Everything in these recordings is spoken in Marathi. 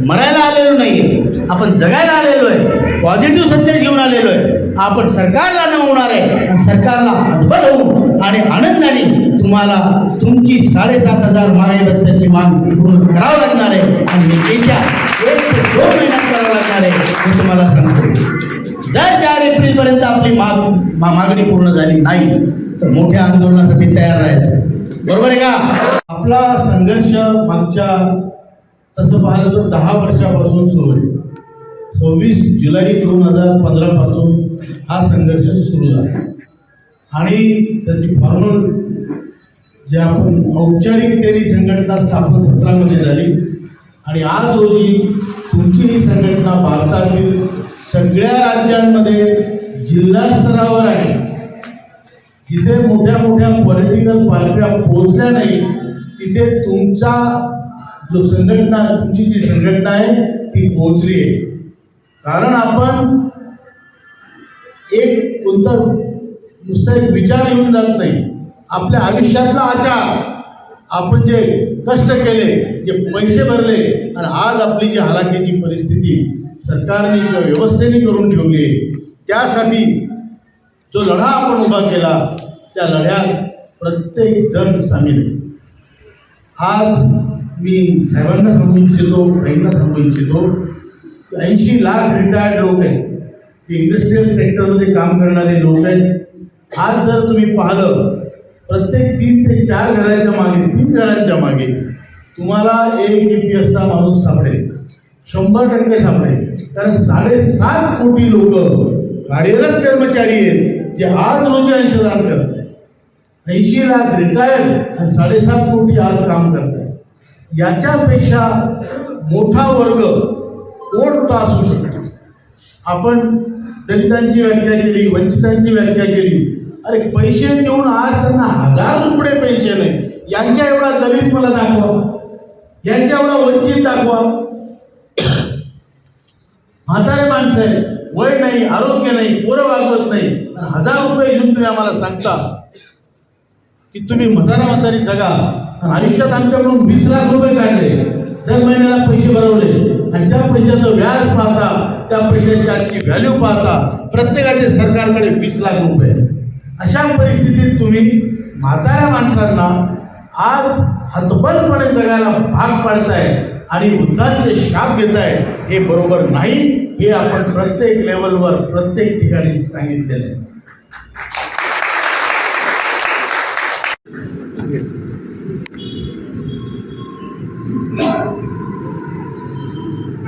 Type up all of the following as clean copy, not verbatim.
मरायला आलेलो नाही, आपण जगायला आलेलो आहे, पॉझिटिव्ह संदेश घेऊन आलेलो आहे. आपण सरकारला न होणार आहे आणि सरकारला हातबल होऊन आणि आनंदाने तुम्हाला तुमची 7,500 महागाई भत्त्याची मागणी पूर्ण करावं लागणार आहे आणि येत्या 1 ते 2 महिन्यात करावं लागणार आहे हे तुम्हाला सांगतो. जर 4 एप्रिलपर्यंत आपली मागणी पूर्ण झाली नाही तर मोठ्या आंदोलनासाठी तयार राहायचं. बरोबर आहे का? आपला संघर्ष मागच्या तसं पाहिलं तर 10 वर्षापासून सुरू आहे. 26 जुलै 2015 पासून हा संघर्ष सुरू झाला आणि त्याची फॉर्मल जे आपण औपचारिकतेने संघटना स्थापन 17 मध्ये झाली आणि आज रोजी तुमची ही संघटना भारतातील सगळ्या राज्यांमध्ये जिल्हा स्तरावर आहे. जिथे मोठ्या मोठ्या पॉलिटिकल पार्ट्या पोहोचल्या नाही तिथे तुमचा जो संघटना तुमची जी संघटना आहे ती पोहोचली आहे. कारण आपण एक कोणता नुसता एक विचार येऊन जात नाही. आपल्या आयुष्यातला आचार आपण जे कष्ट केले, जे पैसे भरले आणि आज आपली जी हालाकीची परिस्थिती सरकारने किंवा व्यवस्थेने करून ठेवली आहे, त्यासाठी जो लढा आपण उभा केला त्या लढ्यात प्रत्येक जण सामील आहे. आज मी साहेबांना सांगू इच्छितो, काहींना सांगू इच्छितो, 80 लाख रिटायर्ड लोक आहेत, ते इंडस्ट्रियल सेक्टरमध्ये काम करणारे लोक आहेत. आज जर तुम्ही पाहिलं प्रत्येक 3 ते 4 घरांच्या मागे, 3 घरांच्या मागे तुम्हाला एक EPSचा माणूस सापडेल, 100% सापडेल. कारण 7.5 कोटी लोक कार्यरत कर्मचारी आहेत जे आज रोजी अंशदान करत आहेत. 80 लाख रिटायर्ड आणि 7.5 कोटी आज काम करत आहेत. याच्यापेक्षा मोठा वर्ग कोणता असू शकतो? आपण दलितांची व्याख्या केली, वंचितांची व्याख्या केली. अरे पैसे देऊन आज त्यांना 1000 रुपये पेन्शन आहे. यांच्या एवढा दलित मला दाखवा, यांच्या एवढा वंचित दाखवा. म्हातारे माणसं आहे, वय नाही, आरोग्य नाही, पोरं वागवत नाही, 1000 रुपये घेऊन तुम्ही आम्हाला सांगता की तुम्ही म्हातारी जगा. आयुष्यात आमच्याकडून 20 लाख रुपये काढले, दर महिन्याला पैसे भरवले आणि त्या पैशाचं व्याज पाहता, त्या पैशाची आजची व्हॅल्यू पाहता प्रत्येकाचे सरकारकडे 20 लाख रुपये. अशा परिस्थितीत तुम्ही म्हाताऱ्या माणसांना आज हतबलपणे जगायला भाग पाडताय आणि वृद्धांचे शाप घेताय. हे बरोबर नाही. हे आपण प्रत्येक लेवलवर प्रत्येक ठिकाणी सांगितलेलं आहे.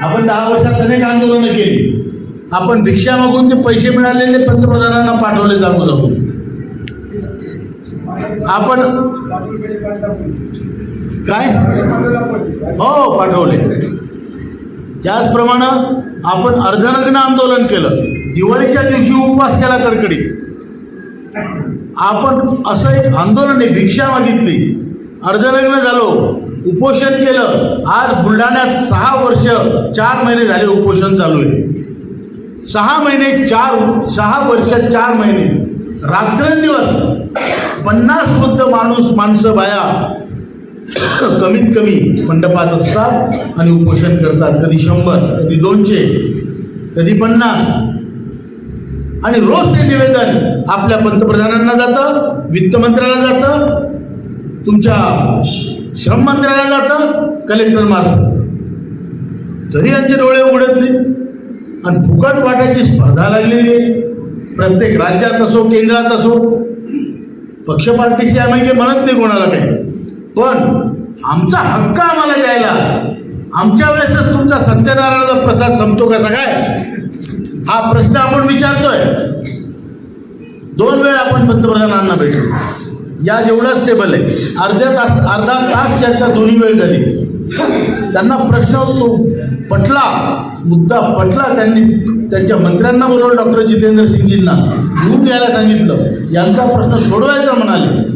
आपण 10 वर्षात अनेक आंदोलनं केली. आपण भिक्षा मागून ते पैसे मिळालेले पंतप्रधानांना पाठवले जाऊ. आपण काय हो पाठवले. त्याचप्रमाणे आपण अर्धनग्न आंदोलन केलं. दिवाळीच्या दिवशी उपवास केला कडकडीत. आपण असं एक आंदोलन आहे, भिक्षा मागितली, अर्धनग्न झालो, उपोषण केलं. आज बुलढाण्यात 6 वर्ष 4 महिने झाले उपोषण चालू आहे. 6 वर्ष 4 महिने रात्रंदिवस 50 वृद्ध माणसं बाया कमीत कमी मंडपात असतात आणि उपोषण करतात. कधी 100, कधी 200, कधी 50. आणि रोज ते निवेदन आपल्या पंतप्रधानांना जातं, वित्तमंत्र्याला जातं, तुमच्या श्रम मंत्र्याला जातं, कलेक्टर मार्फत. तरी यांचे डोळे उघडत नाही आणि फुकट वाटायची स्पर्धा लागलेली आहे. प्रत्येक राज्यात असो, केंद्रात असो. पक्ष पार्टीशी आम्ही काही म्हणत नाही कोणाला काही, पण आमचा हक्क आम्हाला द्यायला आमच्या वेळेसच तुमचा सत्यनारायणाचा प्रसाद संपतो कसा काय? हा प्रश्न आपण विचारतोय. 2 वेळा आपण पंतप्रधानांना भेटलो. या जेवढाच टेबल आहे, अर्धा तास चर्चा दोन्ही वेळ झाली. त्यांना प्रश्न पटला, मुद्दा पटला. त्यांनी त्यांच्या मंत्र्यांना बरोबर डॉक्टर जितेंद्र सिंगजींना घेऊन यायला सांगितलं. यांचा प्रश्न सोडवायचा म्हणाले.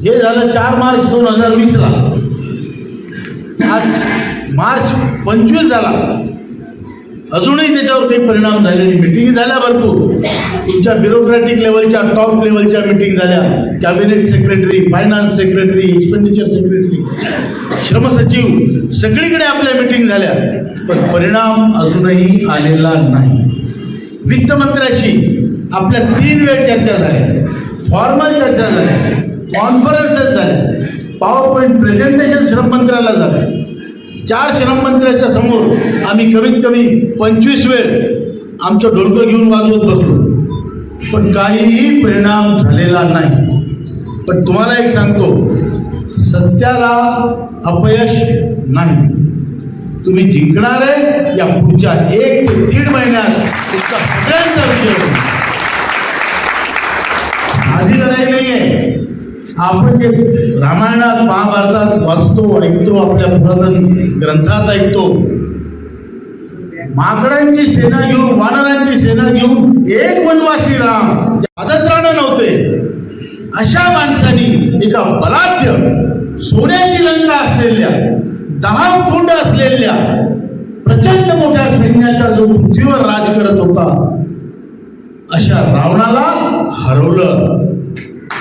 हे झालं 4 मार्च 2020ला. आज मार्च 25 झाला, अजूनही त्याच्यावर काही परिणाम झाले नाही. मिटिंग झाल्या भरपूर. तुमच्या ब्युरोक्रॅटिक लेवलच्या, टॉप लेवलच्या मिटिंग झाल्या. Cabinet secretary, finance secretary, expenditure secretary, श्रमसचिव सगळीकडे आपल्या मीटिंग झाल्या, पण परिणाम अजूनही आलेला नाही. वित्तमंत्र्याशी आपल्या 3 वेळ चर्चा झाल्या, फॉर्मल चर्चा झाल्या, कॉन्फरन्सेस झाल्या, पॉवर पॉईंट प्रेझेंटेशन श्रममंत्र्याला झालं. 4 श्रममंत्र्याच्या समोर आम्ही कमीत कमी 25 वेळ आमचं डोलकं घेऊन वाजवत बसलो, पण काहीही परिणाम झालेला नाही. पण तुम्हाला एक सांगतो, सत्याला अपयश नाही. तुम्ही जिंकणार आहे या पुढच्या 1 ते 1.5 महिन्यात तुमचा सगळ्यांचा विजय होईल. साधी लढाई नाही आहे. आपण जे रामायणात महाभारतात वाचतो, ऐकतो, आपल्या पुरातन ग्रंथात ऐकतो, माकडांची सेना घेऊन, वानरांची सेना घेऊन एक वनवासी राम आदत्राणे नव्हते. अशा माणसांनी एका बलाढ्य सोन्याची लंका असलेल्या 10 तोंड असलेल्या प्रचंड मोठ्या सैन्याचा जो पृथ्वीवर राज करत होता अशा रावणाला हरवलं.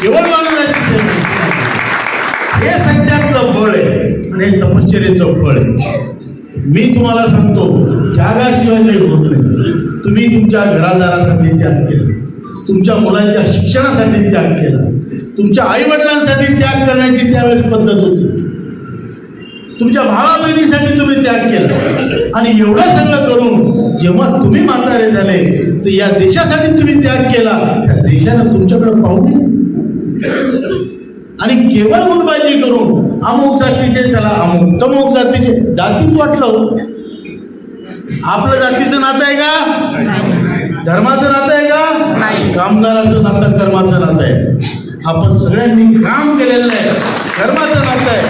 केवळ वानरांची सेना. हे सत्याचं बळ आहे आणि हे तपश्चर्येचं फळ आहे. मी तुम्हाला सांगतो, त्यागाशिवाय काही होत नाही. तुम्ही तुमच्या घरादारासाठी त्याग केला, तुमच्या मुलांच्या शिक्षणासाठी त्याग केला, तुमच्या आईवडिलांसाठी त्याग करण्याची त्यावेळेस पद्धत होती, तुमच्या भावा बहिणीसाठी तुम्ही त्याग केला. आणि एवढं सगळं करून जेव्हा तुम्ही म्हातारे झाले तर या देशासाठी तुम्ही त्याग केला. त्या देशानं तुमच्याकडे पाहू नये आणि केवळ गुटबाजी करून अमुक जातीचे त्याला अमुक, तमुक जातीचे, जातीच वाटलं. आपलं जातीचं नातं आहे का? धर्माचं नातं आहे का? कामगाराचं नातं कर्माचं नातं आहे. आपण सगळ्यांनी काम केलेलं आहे, कर्माचं नातं आहे.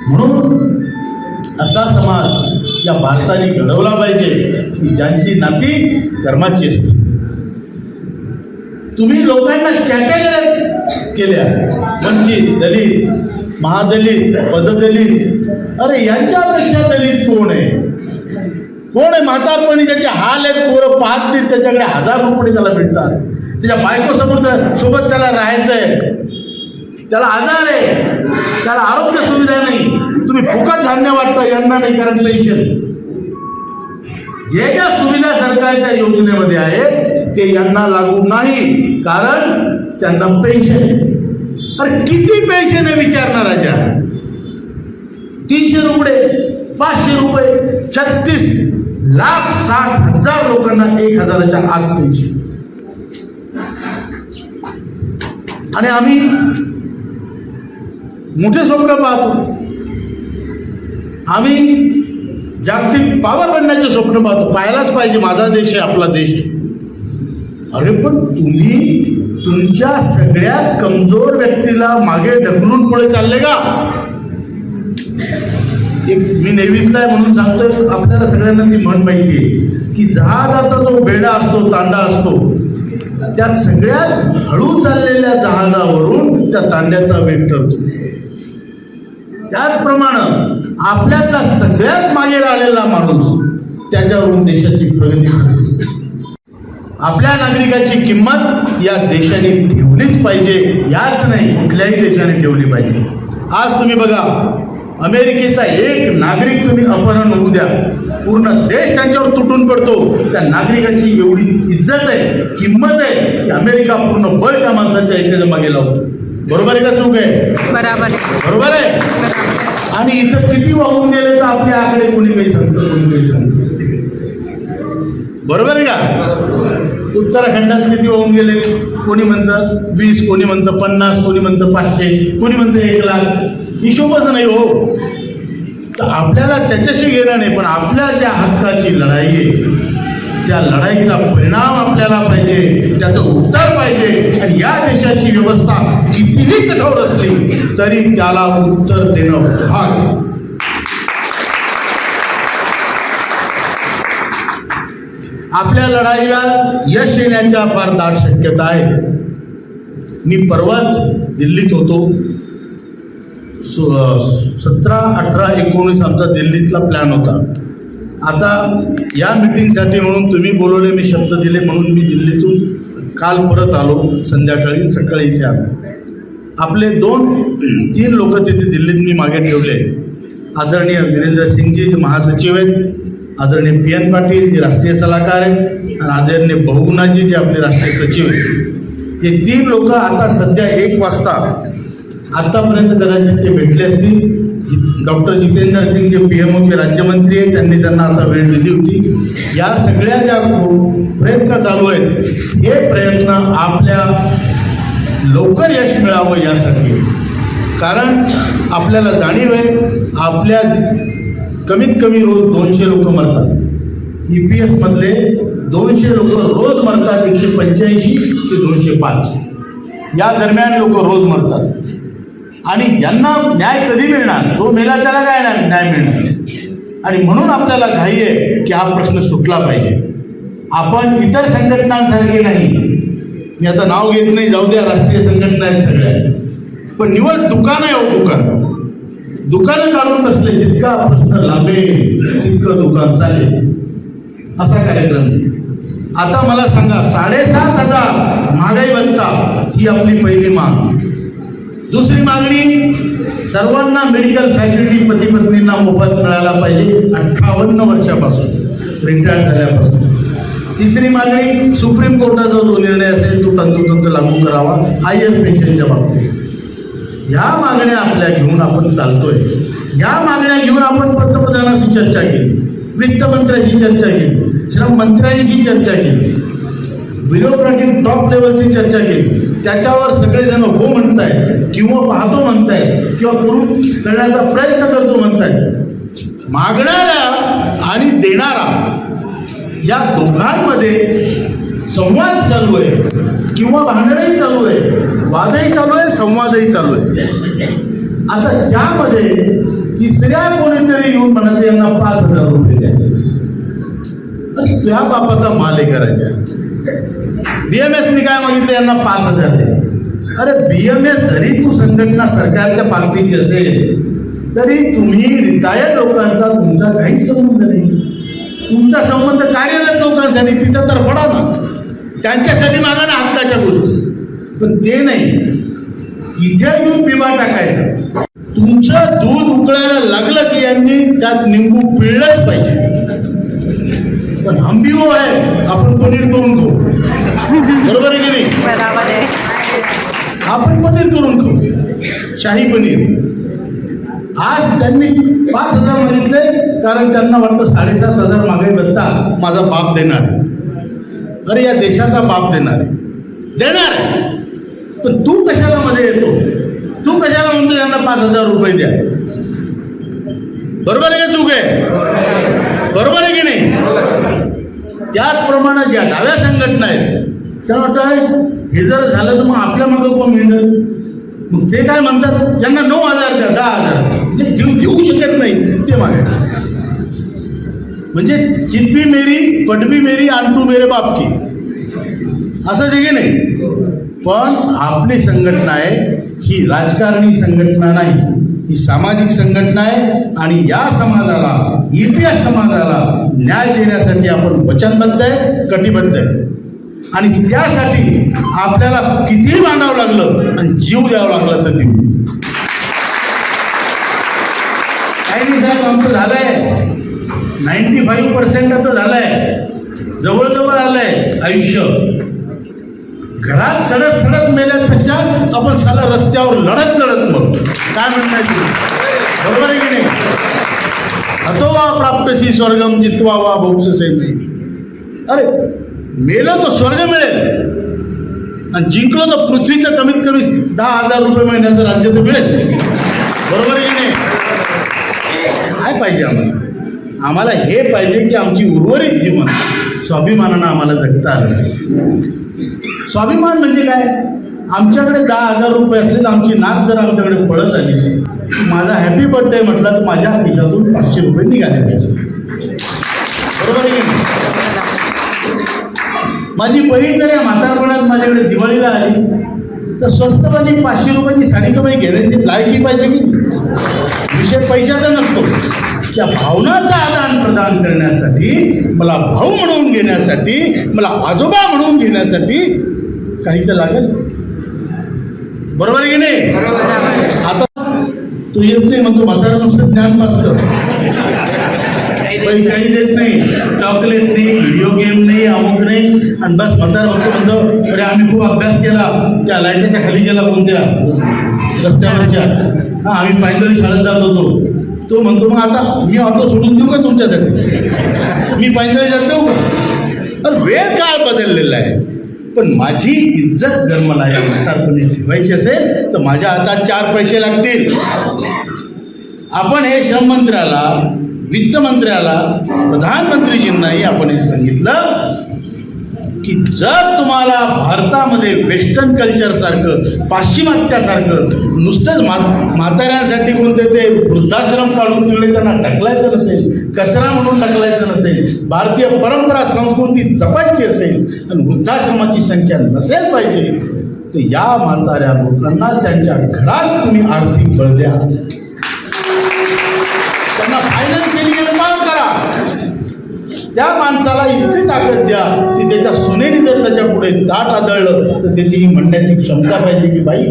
म्हणून असा समाज या भारताने घडवला पाहिजे की ज्यांची नाती कर्माची असते. तुम्ही लोकांना कॅटेगरी केल्या, वंचित, दलित, महादलित, पददलित. अरे यांच्यापेक्षा दलित कोण आहे? कोण आहे? म्हातारपणी ज्याचे हाल आहेत, पोरं पाहत नाही, त्याच्याकडे 1000 रुपये त्याला मिळतात, त्याच्या बायकोसमोर सोबत त्याला राहायचं आहे, त्याला आजार आहे, त्याला आरोग्य सुविधा नाही, तुम्ही फुकट धान्य वाटता, यांना नाही कारण पेन्शन. जे ज्या सुविधा सरकारच्या योजनेमध्ये आहेत ते यांना लागू नाही कारण त्यांना पेन्शन. अरे किती पेन्शन आहे विचारणार राजा? 300 रुपये, 500 रुपये, 36,60,000 लोकांना 1,000च्या आत पेन्शन. आणि आम्ही मोठे स्वप्न पाहतो, आम्ही जागतिक पावर बनण्याचे स्वप्न पाहतो. पाहायलाच पाहिजे, माझा देश आहे, आपला देश आहे. अरे पण तुम्ही तुमच्या सगळ्यात कमजोर व्यक्तीला मागे ढकलून पुढे चालले का? मी नेव्हीतला आहे म्हणून सांगतोय, आपल्याला सगळ्यांना ती म्हण माहिती आहे की जहाजाचा जो बेडा असतो, तांडा असतो, त्यात सगळ्यात हळू चाललेल्या जहाजावरून त्या तांड्याचा वेग ठरतो. त्याचप्रमाणे आपल्यातला सगळ्यात मागे राहिलेला माणूस, त्याच्यावरून देशाची प्रगती होते. आपल्या नागरिकाची किंमत या देशाने ठेवलीच पाहिजे, याच नाही कुठल्याही देशाने ठेवली पाहिजे. आज तुम्ही बघा, अमेरिकेचा एक नागरिक तुम्ही अपहरण होऊ द्या, पूर्ण देश त्यांच्यावर तुटून पडतो. त्या नागरिकाची एवढी इज्जत आहे, किंमत आहे की अमेरिका पूर्ण बळ त्या माणसाच्या एकाच्या मागे लावतो. बरोबर आहे का चूक आहे? बरोबर आहे. आणि इथं किती वाहून गेले तर आपले आकडे कोणी काही सांगतं, कोणी काही सांगतं. बरोबर आहे का? उत्तराखंडात किती वाहून गेले? कोणी म्हणतं 20, कोणी म्हणतं 50, कोणी म्हणतं 500, कोणी म्हणतं 1 लाख. हिशोबच नाही हो. तर आपल्याला त्याच्याशी घेणं नाही, पण आपल्या ज्या हक्काची लढाई आहे त्या लढाईचा परिणाम आपल्याला पाहिजे, त्याचं उत्तर पाहिजे. आणि या देशाची व्यवस्था कितीही कठोर असली तरी त्याला उत्तर देणं भाग. आपल्या लढाईला यश येण्याच्या फार दाट शक्यता आहे. मी परवाच दिल्लीत होतो. 17, 18, 19 आमचा दिल्लीतला प्लॅन होता. आता या मिटिंगसाठी म्हणून तुम्ही बोलवले, मी शब्द दिले म्हणून मी दिल्लीतून काल परत आलो, संध्याकाळी सकाळी इथे आलो. आपले 2-3 लोक तिथे दिल्लीत मी मागे ठेवले. आदरणीय वीरेंद्र सिंगजी जे महासचिव आहेत, आदरणीय PN पाटील जे राष्ट्रीय सल्लागार आहेत, आणि आदरणीय बहुगुणाजी जे आपले राष्ट्रीय सचिव आहेत. हे 3 लोक आता सध्या 1 वाजता आत्तापर्यंत कदाचित ते भेटले असतील. डॉक्टर जितेंद्र सिंग जे PMOचे राज्यमंत्री आहेत, त्यांनी त्यांना आता वेळ दिली होती. या सगळ्या ज्या प्रयत्न चालू आहेत, हे प्रयत्न आपल्या लवकर यश मिळावं यासाठी. कारण आपल्याला जाणीव आहे, आपल्या कमीत कमी रोज 200 लोक मरतात. EPS मधले 200 लोक रोज मरतात. 185 ते 205 या दरम्यान लोक रोज मरतात. आणि यांना न्याय कधी मिळणार? तो मेला त्याला काय न्याय मिळणार? आणि म्हणून आपल्याला घाई आहे की हा प्रश्न सुटला पाहिजे. आपण इतर संघटनांसारखे नाही, मी आता नाव घेत नाही, जाऊ द्या, राष्ट्रीय संघटना आहेत सगळ्या, पण निवड दुकान आहे. दुकानं काढून बसले, जितका प्रश्न लांबेल तितकं दुकान चालेल, असा कार्यक्रम. आता मला सांगा, 7,500 महागाई भत्ता ही आपली पहिली माग. दुसरी मागणी, सर्वांना मेडिकल फॅसिलिटी पती पत्नींना मोफत मिळायला पाहिजे 58 वर्षापासून रिटायर्ड झाल्यापासून. तिसरी मागणी, सुप्रीम कोर्टाचा जो निर्णय असेल तो तंतोतंत लागू करावा हायर पेन्शनच्या बाबतीत. ह्या मागण्या आपल्या घेऊन आपण चालतोय. ह्या मागण्या घेऊन आपण पंतप्रधानांशी चर्चा केली, वित्तमंत्र्यांशी चर्चा केली, श्रम मंत्र्यांशी चर्चा केली, ब्युरोक्रॅटिक टॉप लेवलची चर्चा केली. त्याच्यावर सगळेजण हो म्हणताय, किंवा पाहतो म्हणताय, किंवा करून करण्याचा प्रयत्न करतो म्हणताय. मागणारा आणि देणारा या दोघांमध्ये संवाद चालू आहे, किंवा भांडणही चालू आहे, वादही चालू आहे, संवादही चालू आहे. आता त्यामध्ये तिसऱ्या कोणीतरी येऊन म्हणत यांना 5,000 रुपये द्या. अरे त्या बापाचा माल आहे करायचा. BMSनी काय मागितलं? यांना 5,000 द्या. अरे BMS जरी तू संघटना सरकारच्या पार्टीची असेल तरी तुम्ही रिटायर्ड लोकांचा तुमचा काहीच संबंध नाही. तुमचा संबंध कार्यरत लोकांसाठी, तिथं तर पडा ना, त्यांच्यासाठी मागा ना हक्काच्या गोष्टी. पण ते नाही, इथे येऊन बिबा टाकायचा. तुमचं दूध उकळायला लागलं की यांनी त्यात निंबू पिळलंच पाहिजे. पण हम भी वो आहे, आपण पनीर करून खाऊ, बरोबर आहे की नाही? आपण पनीर करून खाऊ, शाही पनीर. आज त्यांनी 5,000 मागितले, कारण त्यांना वाटतं 7,500 महागाई भत्ता माझा बाप देणार आहे. अरे या देशाचा बाप देणार आहे. पण तू कशाला मध्ये येतो? तू कशाला म्हणतो यांना 5,000 रुपये द्या? बरोबर आहे का चूक आहे? बरोबर आहे की नाही? त्याचप्रमाणे ज्या डाव्या संघटना आहेत त्यांना वाटतं हे जर झालं तर मग आपल्या मागं कोण मिळणार? मग ते काय म्हणतात, यांना 9,000 द्या, 10,000. म्हणजे जीव देऊ शकत नाही ते मागायचं. म्हणजे चित भी मेरी, पट भी मेरी, आंटू मेरे बाप की, असं जे की नाही. पण आपली संघटना आहे ही राजकारणी संघटना नाही, ही सामाजिक संघटना आहे. आणि या समाजाला, EPS समाजाला न्याय देण्यासाठी आपण वचनबद्ध आहे, कटिबद्ध आहे. आणि त्यासाठी आपल्याला कितीही मांडावं लागलं आणि जीव द्यावं लागलं तर देऊ. काही नाही साहेब, आमचं झालंय 95% आता झालंय, जवळजवळ आलंय आयुष्य. घरात सडत मेल्यापेक्षा आपण साला रस्त्यावर लढत मग काय म्हणताय? बरोबर आहे की नाही? अतो वा प्राप्तसी स्वर्गम जित्वा वा भोक्षसे नाही. अरे मेलो तो स्वर्ग मिळेल, आणि जिंकलो तर पृथ्वीचं कमीत कमी 10,000 रुपये महिन्याचं राज्य तर मिळेल. बरोबर आहे की नाही? काय पाहिजे आम्हाला? हे पाहिजे की आमची उर्वरित जीवन स्वाभिमानानं आम्हाला जगता आलं पाहिजे. स्वाभिमान म्हणजे काय? आमच्याकडे 10,000 रुपये असले तर आमची नाक जर आमच्याकडे पळत आली, माझा हॅपी बर्थडे म्हटलं तर माझ्या खिशातून 500 रुपये निघाले पाहिजे. बरोबर आहे की नाही? माझी बहीण जर या म्हातारपणात माझ्याकडे दिवाळीला आली तर स्वस्तपणे 500 रुपयाची साडी तर मी घेण्याची लायकी पाहिजे की. विषय पैशाचा नसतो, त्या भावनाचं आदान प्रदान करण्यासाठी, मला भाऊ म्हणून घेण्यासाठी, मला आजोबा म्हणून घेण्यासाठी काही तर लागेल. बरोबर आहे की नाही? आता तू येत नाही म्हणतो म्हातारा नुसतं ज्ञान पासतं, काही देत नाही, चॉकलेट नाही, व्हिडिओ गेम नाही, अमुक नाही, आणि बस म्हातारा म्हणतो अरे आम्ही खूप अभ्यास केला, त्या लाईटाच्या खाली गेला कोणत्या रस्त्यावरच्या, हा आम्ही पायदळी शाळेत जात होतो. तो म्हणतो मग आता मी ऑटो सोडून देऊ का तुमच्यासाठी, मी पायदळी जात जाऊ का? वेळ काळ बदललेला आहे, पण माझी इज्जत जर मला या म्हातारपणी ठेवायची असेल तर माझ्या हातात 4 पैसे लागतील. आपण हे श्रममंत्र्याला, वित्तमंत्र्याला, प्रधानमंत्रीजींनाही आपण हे सांगितलं की जर तुम्हाला भारतामध्ये वेस्टर्न कल्चरसारखं, पाश्चिमात्यासारखं नुसतंच म्हाताऱ्यांसाठी कोणते ते वृद्धाश्रम काढून तिकडे त्यांना ढकलायचं नसेल, कचरा म्हणून ढकलायचं नसेल, भारतीय परंपरा संस्कृती जपायची असेल आणि वृद्धाश्रमाची संख्या नसेल पाहिजे, तर या म्हाताऱ्या लोकांना त्यांच्या घरात तुम्ही आर्थिक बळ द्या, त्यांना फायनान्शियली एम्पावर करा. त्या माणसाला इतकी ताकद द्या की त्याच्या सुनेने जर त्याच्या पुढे ताट आदळलं तर त्याची ही म्हणण्याची क्षमता पाहिजे की बाई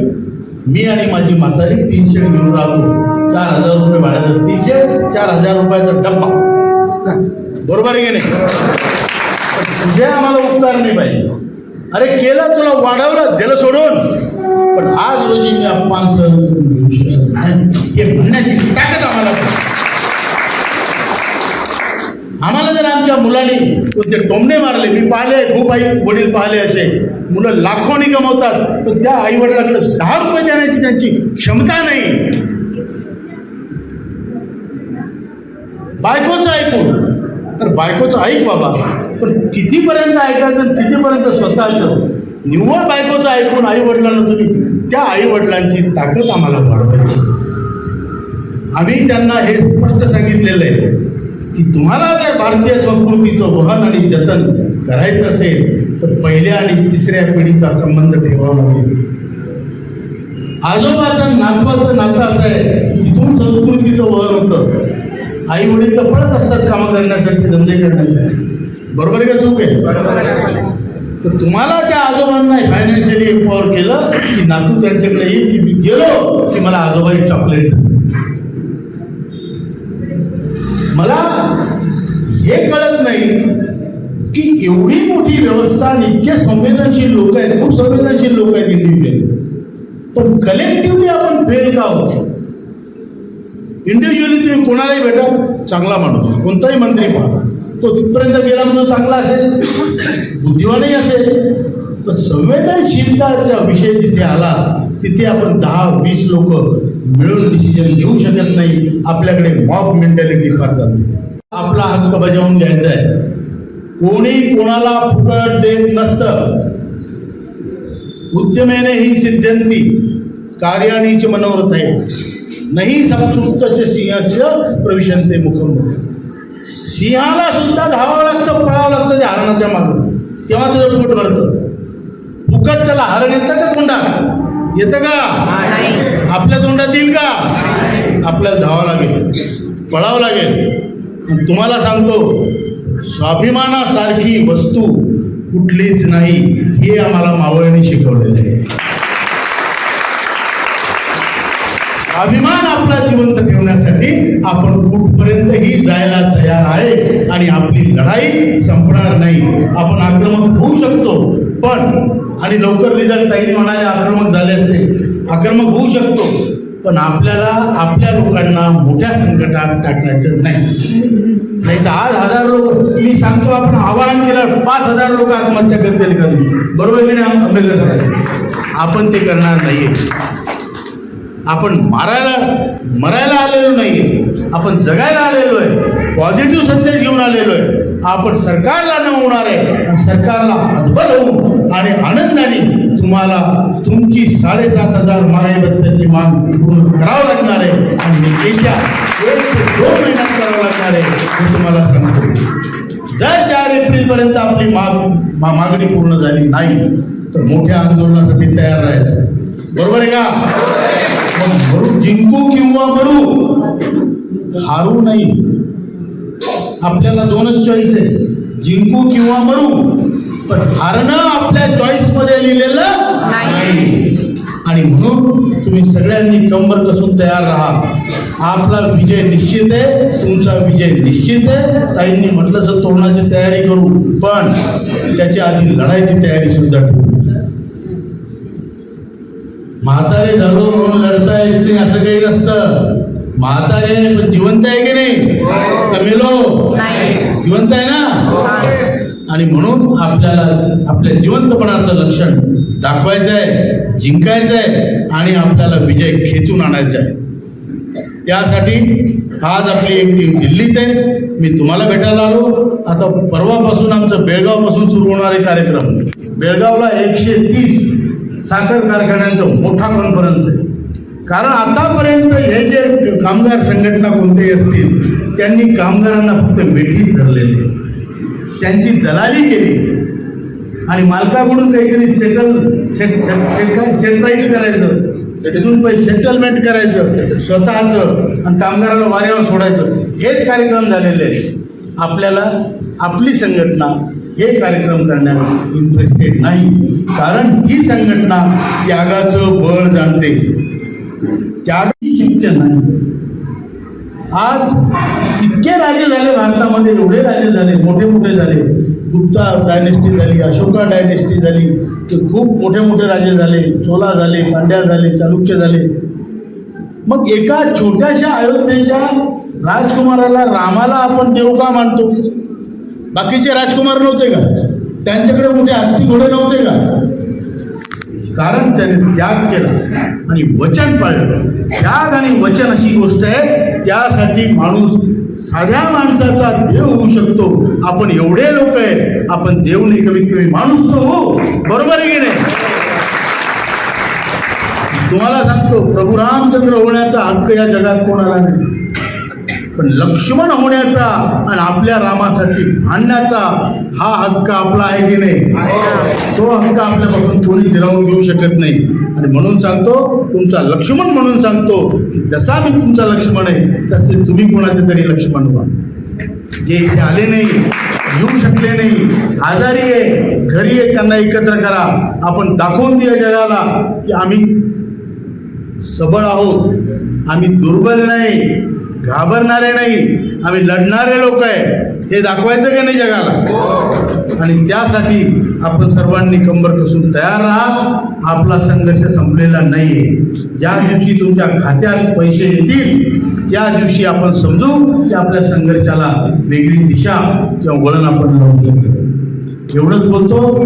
मी आणि माझी म्हातारी 3 शेड घेऊन राहतो, 4,000 रुपये भाड्याचं 3 शेड, 4,000 रुपयाचा डब्बा. बरोबर आहे की नाही? तुझे आम्हाला उपकार नाही पाहिजे. अरे केलं, तुला वाढवलं, दिलं सोडून, पण आज रोजी मी अपमान सहन घेऊ शकत नाही हे म्हणण्याची ताकद आम्हाला पाहिजे. आम्हाला जर आमच्या मुलांनी कोणते टोमणे मारले, मी पाहिले खूप वडील पाहिले असे, मुलं लाखोनी कमवतात पण त्या आईवडिलांकडे 10 रुपये देण्याची त्यांची क्षमता नाही. बायकोचं ऐकून, तर बायकोचं ऐक बाबा, पण कितीपर्यंत ऐकायचं आणि कितीपर्यंत स्वतःचं. निव्वळ बायकोचं ऐकून आईवडिलांना तुम्ही त्या आईवडिलांची ताकद आम्हाला वाढवायची. आम्ही त्यांना हे स्पष्ट सांगितलेलं आहे की तुम्हाला जर भारतीय संस्कृतीचं वहन आणि जतन करायचं असेल तर पहिल्या आणि तिसऱ्या पिढीचा संबंध ठेवावा लागेल. आजोबाचं नातवाचं नातं असं आहे, तिथून संस्कृतीचं वहन होतं. आई वडील तर पळत असतात कामं करण्यासाठी, धंदे करण्यासाठी. बरोबर आहे का चूक आहे? तर तुम्हाला त्या आजोबांना फायनान्शियली एम्पॉवर केलं की नातू त्यांच्याकडे येईल की मी गेलो की मला आजोबा एक चॉकलेट. मला हे कळत नाही की एवढी मोठी व्यवस्था आणि इतके संवेदनशील लोक आहेत, खूप संवेदनशील लोक आहेत इंडिव्हिज्युअली, पण कलेक्टिव्हली आपण फेल का होतो. इंडिव्हिज्युअली तुम्ही कोणालाही भेटा, चांगला माणूस, कोणताही मंत्री पहा, तो तिथपर्यंत गेला म्हणून चांगला असेल, बुद्धिवानही असेल, पण संवेदनशीलताचा विषय जिथे आला तिथे आपण 10-20 लोक मिळून डिसिजन घेऊ शकत नाही. आपल्याकडे मॉब मेंटॅलिटी फार चालते. आपला हक्क बजावून घ्यायचा आहे. कोणी कोणाला फुकट देत नसतं. उद्यमेने ही सिद्ध्यंती कार्याणीच मनोरथ आहे. नाही संसुप्तस्य सिंहस्य प्रविशन्ते मुखम. सिंहाला सुद्धा धावावं लागतं, पळावं लागतं त्या हरणाच्या मागून, तेव्हा तुझं पोट भरतं. फुकट त्याला हरण येतं का तोंडात? येतं का? आपल्या तोंडात येईल का? आपल्याला धावावं लागेल, पळावं लागेल. आणि तुम्हाला सांगतो, स्वाभिमानासारखी वस्तू कुठलीच नाही हे आम्हाला मावळ्यांनी शिकवलेलं आहे. अभिमान आपला जिवंत ठेवण्यासाठी आपण कुठपर्यंतही जायला तयार आहे आणि आपली लढाई संपणार नाही. आपण आक्रमक होऊ शकतो, पण आणि लवकर रिझल्ट ताईने म्हणाले आक्रमक झाले असते, आक्रमक होऊ शकतो, पण आपल्याला आपल्या लोकांना मोठ्या संकटात टाकण्याचं नाही. नाही तर आज 1000 लोक, मी सांगतो आपण आवाहन केलं 5000 लोक आत्महत्या करतील एका दिवशी. बरोबर की नाही आंबेडकर? आपण ते करणार नाहीये. आपण मरायला आलेलो नाहीये, आपण जगायला आलेलो आहे. पॉझिटिव्ह संदेश घेऊन आलेलो आहे. आपण सरकारला न होणार आहे आणि सरकारला अद्भुत होऊन आणि आनंदाने तुम्हाला तुमची 7500 महागाई भत्त्याची माग पूर्ण करावं लागणार आहे आणि येत्या 1 ते 2 महिन्यात करावं लागणार आहे हे तुम्हाला सांगतो. जर 4 एप्रिलपर्यंत आपली मागणी पूर्ण झाली नाही तर मोठ्या आंदोलनासाठी तयार राहायचं. बरोबर आहे का? मग जिंकू किंवा मरू, हारू नाही. आपल्याला 2च चॉईस आहे, जिंकू किंवा मरू. पण हारणं आपल्या चॉईस मध्ये लिहिलेलं नाही. आणि म्हणून तुम्ही सगळ्यांनी कंबर कसून तयार राहा. आपला विजय निश्चित आहे, तुमचा विजय निश्चित आहे. ताईंनी म्हटलं तर तोरणाची तयारी करू, पण त्याच्या आधी लढायची तयारी सुद्धा करू. म्हातारे झालो म्हणून लढता येत नाही असं काही नसतं. म्हातारे पण जिवंत आहे की नाही? का मेलो? जिवंत आहे ना. आणि म्हणून आपल्याला आपल्या जिवंतपणाचं लक्षण दाखवायचं आहे, जिंकायचं आहे आणि आपल्याला विजय खेचून आणायचा आहे. त्यासाठी आज आपली एक टीम दिल्लीत आहे. मी तुम्हाला भेटायला आलो. आता परवापासून आमचं बेळगावपासून सुरू होणारे कार्यक्रम, बेळगावला 130 साखर कारखान्यांचं मोठा कॉन्फरन्स आहे. कारण आतापर्यंत हे जे कामगार संघटना कोणतेही असतील त्यांनी कामगारांना फक्त वेठीच धरलेले, त्यांची दलाली केली आणि मालकाकडून काहीतरी सेटराईट करायचं, तिथून पैसे सेटलमेंट करायचं स्वतःचं आणि कामगाराला वाऱ्यावर सोडायचं, हेच कार्यक्रम झालेले आहेत. आपल्याला आपली संघटना हे कार्यक्रम करण्यात इंटरेस्टेड नाही, कारण ही संघटना त्यागाचं बळ जाणते. त्याग शक्य नाही. आज इतके राजे झाले भारतामध्ये, एवढे राजे झाले, मोठे मोठे झाले. गुप्ता डायनेस्टी झाली, अशोका डायनेस्टी झाली, ते खूप मोठे मोठे राजे झाले. चोला झाले, पांड्या झाले, चालुक्य झाले. मग एका छोट्याशा अयोध्येच्या राजकुमाराला, रामाला आपण देव का मानतो? बाकीचे राजकुमार नव्हते का? त्यांच्याकडे मोठे हत्ती घोडे नव्हते का? कारण त्याने त्याग केला आणि वचन पाळलं. त्याग आणि वचन अशी गोष्ट आहे, त्यासाठी माणूस साध्या माणसाचा देव होऊ शकतो. आपण एवढे लोक आहे, आपण देव नाही, कमीत कमी माणूस तो हो. बरोबर आहे की नाही? तुम्हाला सांगतो, प्रभू रामचंद्र होण्याचा हक्क या जगात कोणाला नाही, पण लक्ष्मण होण्याचा आणि आपल्या रामासाठी भांडण्याचा हा हक्क आपला आहे की नाही? तो हक्क आपल्यापासून कोणी हिरावून घेऊ शकत नाही. आणि म्हणून सांगतो, तुमचा लक्ष्मण म्हणून सांगतो की जसा मी तुमचा लक्ष्मण आहे तसे तुम्ही कोणाचे तरी लक्ष्मण व्हा. जे इथे आले नाही, येऊ शकले नाही, आजारी आहे, घरी आहे, त्यांना एकत्र करा. आपण दाखवून द्या जगाला की आम्ही सबळ आहोत, आम्ही दुर्बल नाही, घाबरणारे नाही, आम्ही लढणारे लोक आहे, हे दाखवायचं का नाही जगाला? आणि त्यासाठी आपण सर्वांनी कंबर कसून तयार राहा. आपला संघर्ष संपलेला नाही आहे. ज्या दिवशी तुमच्या खात्यात पैसे येतील त्या दिवशी आपण समजू की आपल्या संघर्षाला वेगळी दिशा किंवा वळण आपण लावू शकतो. एवढंच बोलतो.